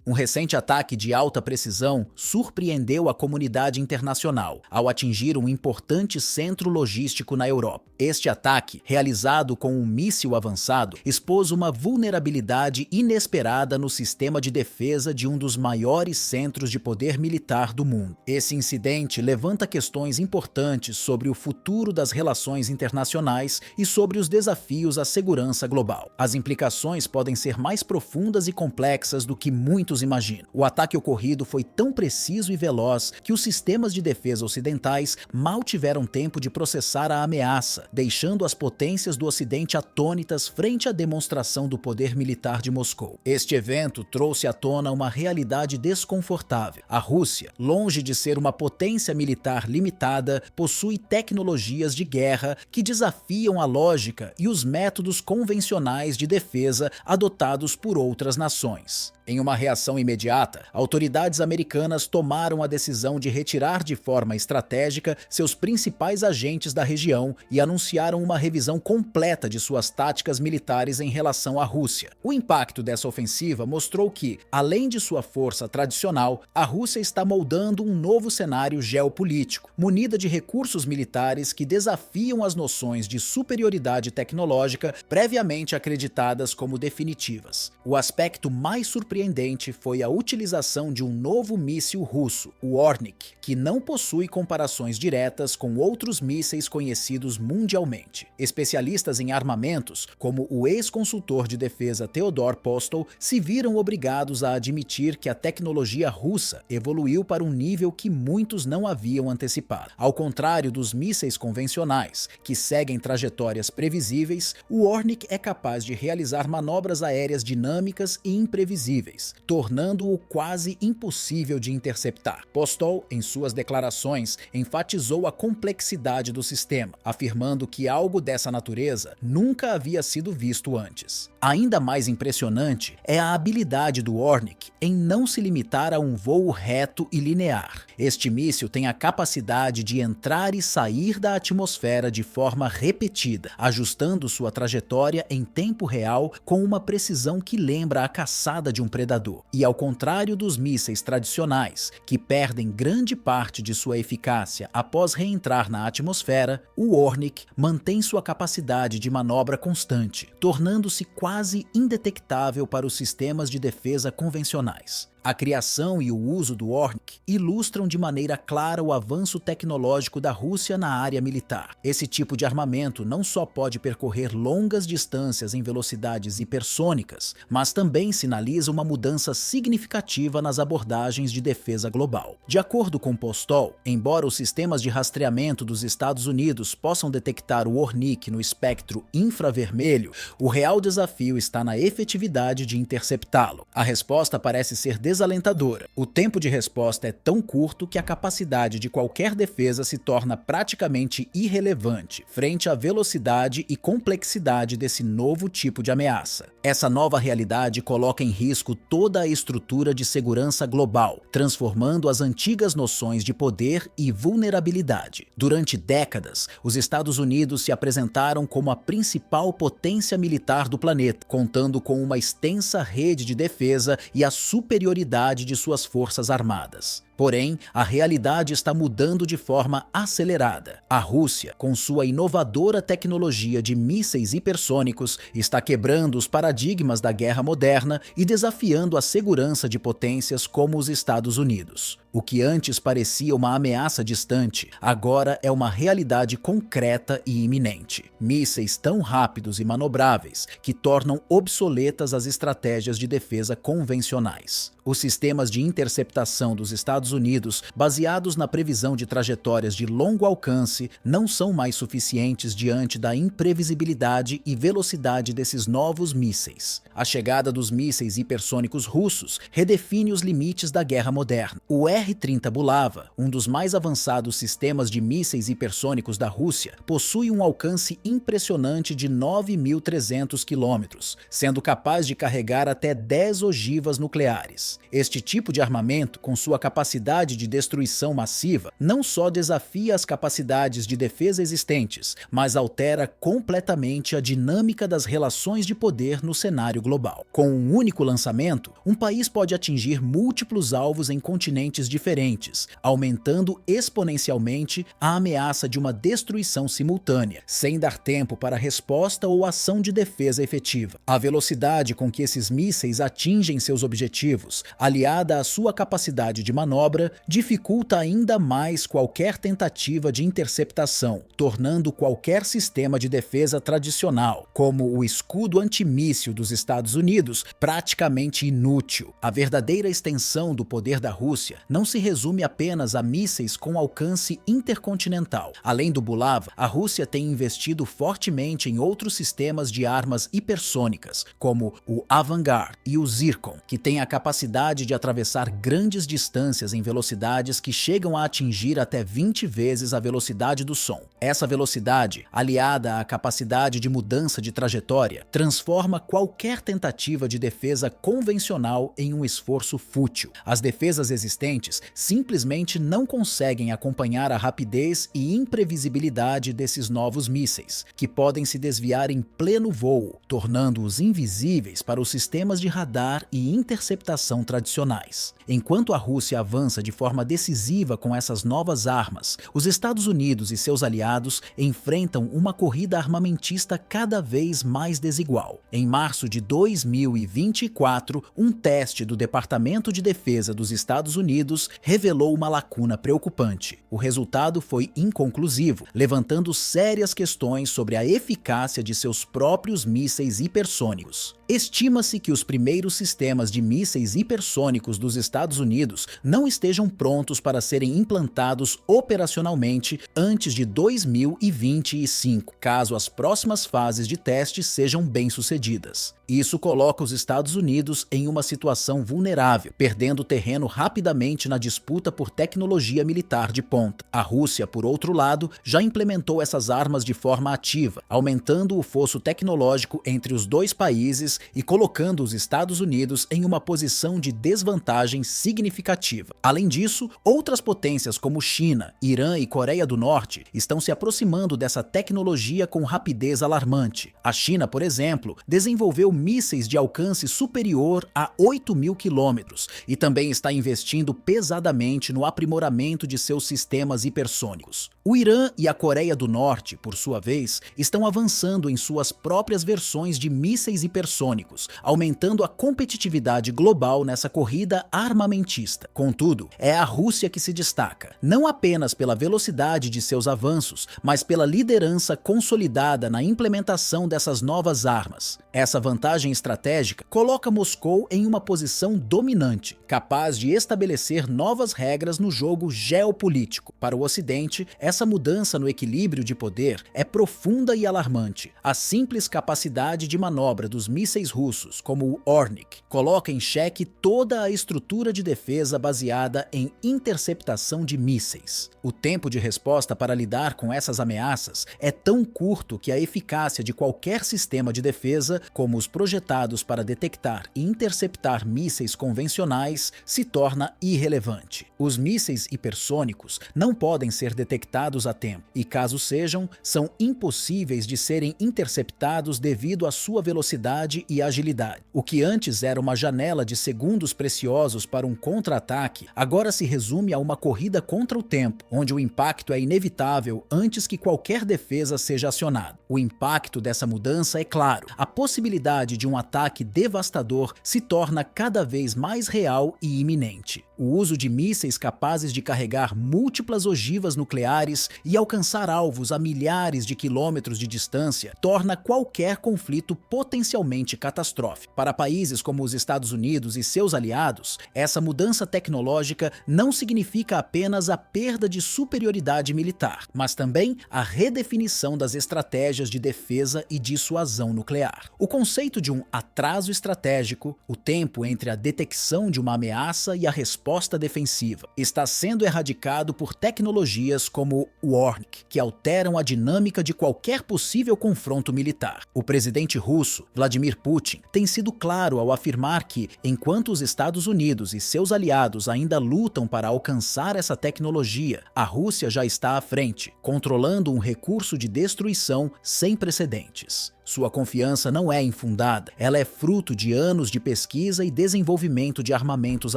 Um recente ataque de alta precisão surpreendeu a comunidade internacional ao atingir um importante centro logístico na Europa. Este ataque, realizado com um míssil avançado, expôs uma vulnerabilidade inesperada no sistema de defesa de um dos maiores centros de poder militar do mundo. Esse incidente levanta questões importantes sobre o futuro das relações internacionais e sobre os desafios à segurança global. As implicações podem ser mais profundas e complexas do que muitos imaginam. O ataque ocorrido foi tão preciso e veloz que os sistemas de defesa ocidentais mal tiveram tempo de processar a ameaça, deixando as potências do Ocidente atônitas frente à demonstração do poder militar de Moscou. Este evento trouxe à tona uma realidade desconfortável. A Rússia, longe de ser uma potência militar limitada, possui tecnologias de guerra que desafiam a lógica e os métodos convencionais de defesa adotados por outras nações. Em uma reação imediata, autoridades americanas tomaram a decisão de retirar de forma estratégica seus principais agentes da região e anunciaram uma revisão completa de suas táticas militares em relação à Rússia. O impacto dessa ofensiva mostrou que, além de sua força tradicional, a Rússia está moldando um novo cenário geopolítico, munida de recursos militares que desafiam as noções de superioridade tecnológica previamente acreditadas como definitivas. O aspecto mais surpreendente foi a utilização de um novo míssil russo, o Ornik, que não possui comparações diretas com outros mísseis conhecidos mundialmente. Especialistas em armamentos, como o ex-consultor de defesa Theodor Postol, se viram obrigados a admitir que a tecnologia russa evoluiu para um nível que muitos não haviam antecipado. Ao contrário dos mísseis convencionais, que seguem trajetórias previsíveis, o Ornik é capaz de realizar manobras aéreas dinâmicas e imprevisíveis, tornando-o quase impossível de interceptar. Postol, em suas declarações, enfatizou a complexidade do sistema, afirmando que algo dessa natureza nunca havia sido visto antes. Ainda mais impressionante é a habilidade do Ornik em não se limitar a um voo reto e linear. Este míssil tem a capacidade de entrar e sair da atmosfera de forma repetida, ajustando sua trajetória em tempo real com uma precisão que lembra a caçada de um predador. E ao contrário dos mísseis tradicionais, que perdem grande parte de sua eficácia após reentrar na atmosfera, o Ornik mantém sua capacidade de manobra constante, tornando-se quase indetectável para os sistemas de defesa convencionais. A criação e o uso do Ornik ilustram de maneira clara o avanço tecnológico da Rússia na área militar. Esse tipo de armamento não só pode percorrer longas distâncias em velocidades hipersônicas, mas também sinaliza uma mudança significativa nas abordagens de defesa global. De acordo com Postol, embora os sistemas de rastreamento dos Estados Unidos possam detectar o Ornik no espectro infravermelho, o real desafio está na efetividade de interceptá-lo. A resposta parece ser desalentadora. O tempo de resposta é tão curto que a capacidade de qualquer defesa se torna praticamente irrelevante frente à velocidade e complexidade desse novo tipo de ameaça. Essa nova realidade coloca em risco toda a estrutura de segurança global, transformando as antigas noções de poder e vulnerabilidade. Durante décadas, os Estados Unidos se apresentaram como a principal potência militar do planeta, contando com uma extensa rede de defesa e a superioridade de suas forças armadas. Porém, a realidade está mudando de forma acelerada. A Rússia, com sua inovadora tecnologia de mísseis hipersônicos, está quebrando os paradigmas da guerra moderna e desafiando a segurança de potências como os Estados Unidos. O que antes parecia uma ameaça distante, agora é uma realidade concreta e iminente. Mísseis tão rápidos e manobráveis que tornam obsoletas as estratégias de defesa convencionais. Os sistemas de interceptação dos Estados Unidos, baseados na previsão de trajetórias de longo alcance, não são mais suficientes diante da imprevisibilidade e velocidade desses novos mísseis. A chegada dos mísseis hipersônicos russos redefine os limites da guerra moderna. O R-30 Bulava, um dos mais avançados sistemas de mísseis hipersônicos da Rússia, possui um alcance impressionante de 9.300 quilômetros, sendo capaz de carregar até 10 ogivas nucleares. Este tipo de armamento, com sua capacidade capacidade de destruição massiva não só desafia as capacidades de defesa existentes, mas altera completamente a dinâmica das relações de poder no cenário global. Com um único lançamento, um país pode atingir múltiplos alvos em continentes diferentes, aumentando exponencialmente a ameaça de uma destruição simultânea, sem dar tempo para resposta ou ação de defesa efetiva. A velocidade com que esses mísseis atingem seus objetivos, aliada à sua capacidade de manobra, dificulta ainda mais qualquer tentativa de interceptação, tornando qualquer sistema de defesa tradicional, como o escudo antimíssil dos Estados Unidos, praticamente inútil. A verdadeira extensão do poder da Rússia não se resume apenas a mísseis com alcance intercontinental. Além do Bulava, a Rússia tem investido fortemente em outros sistemas de armas hipersônicas, como o Avangard e o Zircon, que têm a capacidade de atravessar grandes distâncias em velocidades que chegam a atingir até 20 vezes a velocidade do som. Essa velocidade, aliada à capacidade de mudança de trajetória, transforma qualquer tentativa de defesa convencional em um esforço fútil. As defesas existentes simplesmente não conseguem acompanhar a rapidez e imprevisibilidade desses novos mísseis, que podem se desviar em pleno voo, tornando-os invisíveis para os sistemas de radar e interceptação tradicionais. Enquanto a Rússia avança de forma decisiva com essas novas armas, os Estados Unidos e seus aliados enfrentam uma corrida armamentista cada vez mais desigual. Em março de 2024, um teste do Departamento de Defesa dos Estados Unidos revelou uma lacuna preocupante. O resultado foi inconclusivo, levantando sérias questões sobre a eficácia de seus próprios mísseis hipersônicos. Estima-se que os primeiros sistemas de mísseis hipersônicos dos Estados Unidos não estejam prontos para serem implantados operacionalmente antes de 2025, caso as próximas fases de teste sejam bem-sucedidas. Isso coloca os Estados Unidos em uma situação vulnerável, perdendo terreno rapidamente na disputa por tecnologia militar de ponta. A Rússia, por outro lado, já implementou essas armas de forma ativa, aumentando o fosso tecnológico entre os dois países e colocando os Estados Unidos em uma posição de desvantagem significativa. Além disso, outras potências como China, Irã e Coreia do Norte estão se aproximando dessa tecnologia com rapidez alarmante. A China, por exemplo, desenvolveu mísseis de alcance superior a 8.000 quilômetros e também está investindo pesadamente no aprimoramento de seus sistemas hipersônicos. O Irã e a Coreia do Norte, por sua vez, estão avançando em suas próprias versões de mísseis hipersônicos, aumentando a competitividade global nessa corrida armamentista. Contudo, é a Rússia que se destaca, não apenas pela velocidade de seus avanços, mas pela liderança consolidada na implementação dessas novas armas. Essa vantagem estratégica coloca Moscou em uma posição dominante, capaz de estabelecer novas regras no jogo geopolítico. Para o Ocidente, essa mudança no equilíbrio de poder é profunda e alarmante. A simples capacidade de manobra dos mísseis russos, como o Ornik, coloca em xeque toda a estrutura de defesa baseada em interceptação de mísseis. O tempo de resposta para lidar com essas ameaças é tão curto que a eficácia de qualquer sistema de defesa, como os projetados para detectar e interceptar mísseis convencionais, se torna irrelevante. Os mísseis hipersônicos não podem ser detectados a tempo e, caso sejam, são impossíveis de serem interceptados devido à sua velocidade e agilidade. O que antes era uma janela de segundos preciosos para um contra-ataque, agora se resume a uma corrida contra o tempo, onde o impacto é inevitável antes que qualquer defesa seja acionada. O impacto dessa mudança é claro. A possibilidade de um ataque devastador se torna cada vez mais real e iminente. O uso de mísseis capazes de carregar múltiplas ogivas nucleares e alcançar alvos a milhares de quilômetros de distância torna qualquer conflito potencialmente catastrófico. Para países como os Estados Unidos e seus aliados, essa mudança tecnológica não significa apenas a perda de superioridade militar, mas também a redefinição das estratégias de defesa e dissuasão nuclear. O conceito de um atraso estratégico, o tempo entre a detecção de uma ameaça e a resposta defensiva, está sendo erradicado por tecnologias como o Ornik, que alteram a dinâmica de qualquer possível confronto militar. O presidente russo, Vladimir Putin, tem sido claro ao afirmar que, enquanto os Estados Unidos e seus aliados ainda ainda lutam para alcançar essa tecnologia, a Rússia já está à frente, controlando um recurso de destruição sem precedentes. Sua confiança não é infundada, ela é fruto de anos de pesquisa e desenvolvimento de armamentos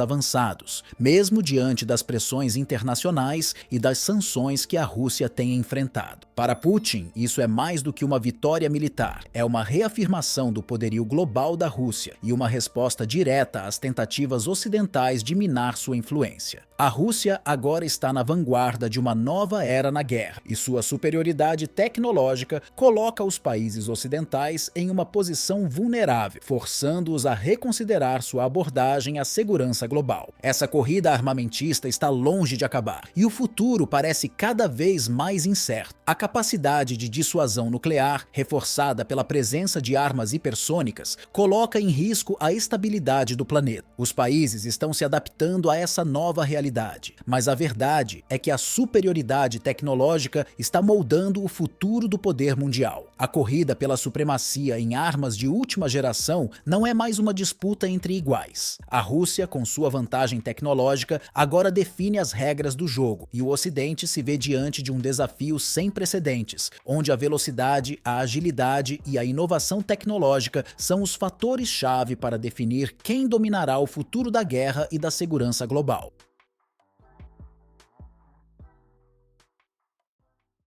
avançados, mesmo diante das pressões internacionais e das sanções que a Rússia tem enfrentado. Para Putin, isso é mais do que uma vitória militar, é uma reafirmação do poderio global da Rússia e uma resposta direta às tentativas ocidentais de minar sua influência. A Rússia agora está na vanguarda de uma nova era na guerra, e sua superioridade tecnológica coloca os países ocidentais em uma posição vulnerável, forçando-os a reconsiderar sua abordagem à segurança global. Essa corrida armamentista está longe de acabar, e o futuro parece cada vez mais incerto. A capacidade de dissuasão nuclear, reforçada pela presença de armas hipersônicas, coloca em risco a estabilidade do planeta. Os países estão se adaptando a essa nova realidade, mas a verdade é que a superioridade tecnológica está moldando o futuro do poder mundial. A corrida pela supremacia em armas de última geração não é mais uma disputa entre iguais. A Rússia, com sua vantagem tecnológica, agora define as regras do jogo, e o Ocidente se vê diante de um desafio sem precedentes, onde a velocidade, a agilidade e a inovação tecnológica são os fatores-chave para definir quem dominará o futuro da guerra e da segurança global.